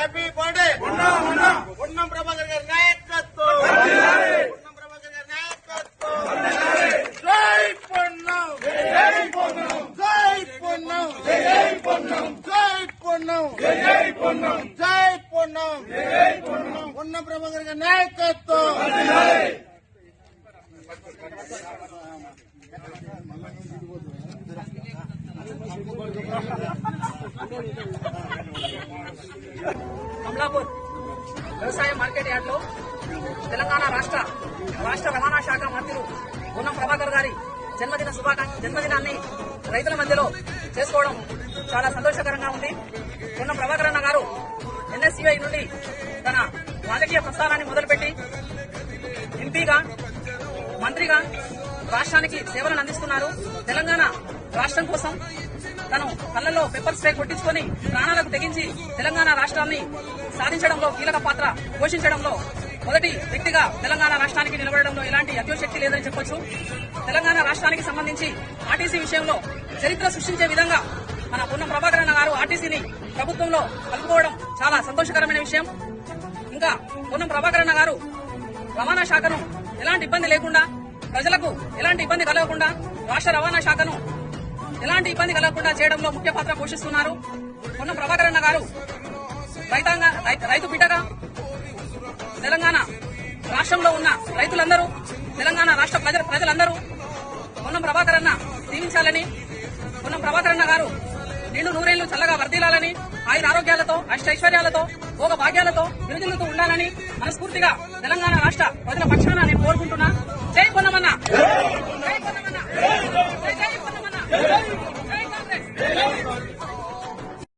Happy birthday Ponnam Prabhakar గారి నాయకత్వం, పొన్నం ప్రభాకర్ గారి నాయకత్వం. జై పొన్నం, జై పొన్నం, జై పొన్నం, జై పొన్నం, జై పొన్నం, జై పొన్నం, జై పొన్నం, జై పొన్నం. పొన్నం ప్రభాకర్ గారి నాయకత్వం. కమలాపూర్ వ్యవసాయ మార్కెట్ యార్డ్ లో తెలంగాణ రాష్ట్ర రవాణా శాఖ మంత్రులు పొన్నం ప్రభాకర్ గారి జన్మదినాన్ని రైతుల మధ్యలో చేసుకోవడం చాలా సంతోషకరంగా ఉంది. పొన్నం ప్రభాకర్ అన్న గారు ఎన్ఎస్యుఐ నుండి తన రాజకీయ ప్రస్థానాన్ని మొదలుపెట్టి ఎంపీగా, మంత్రిగా రాష్ట్రానికి సేవలను అందిస్తున్నారు. తెలంగాణ రాష్ట్రం కోసం తను కళ్లలో పెప్పర్ స్ప్రే కొట్టించుకొని ప్రాణాలకు తెగించి తెలంగాణ రాష్ట్రాన్ని సాధించడంలో కీలక పాత్ర పోషించడంలో మొదటి వ్యక్తిగా తెలంగాణ రాష్ట్రానికి నిలబడడంలో ఎలాంటి అత్యోశక్తి లేదని చెప్పొచ్చు. తెలంగాణ రాష్ట్రానికి సంబంధించి ఆర్టీసీ విషయంలో చరిత్ర సృష్టించే విధంగా మన పొన్నం ప్రభాకర్ అన్న గారు ఆర్టీసీని ప్రభుత్వంలో కలుపుకోవడం చాలా సంతోషకరమైన విషయం. ఇంకా పొన్నం ప్రభాకర్ అన్న గారు రవాణా శాఖను ఎలాంటి ఇబ్బంది లేకుండా, ప్రజలకు ఎలాంటి ఇబ్బంది కలగకుండా, రాష్ట్ర రవాణా శాఖను ఎలాంటి ఇబ్బంది కలగకుండా చేయడంలో ముఖ్య పాత్ర పోషిస్తున్నారు. పొన్నం ప్రభాకర్ అన్న గారు రైతు బిడ్డగా తెలంగాణ రాష్ట్రంలో ఉన్న రైతులందరూ, తెలంగాణ రాష్ట్ర ప్రజలందరూ పొన్నం ప్రభాకర్ అన్న దీవించాలని, పొన్నం ప్రభాకర్ అన్న గారు నిండు నూరేళ్లు చల్లగా వర్ధిల్లాలని, ఆయురారోగ్యాలతో, అష్టైశ్వర్యాలతో, భోగ భాగ్యాలతో విరుజులుతూ ఉండాలని మనస్ఫూర్తిగా తెలంగాణ రాష్ట్ర ప్రజల పక్షాన నేను కోరుకుంటున్నా. జై పొన్నమన్న, జై పొన్నమన్న.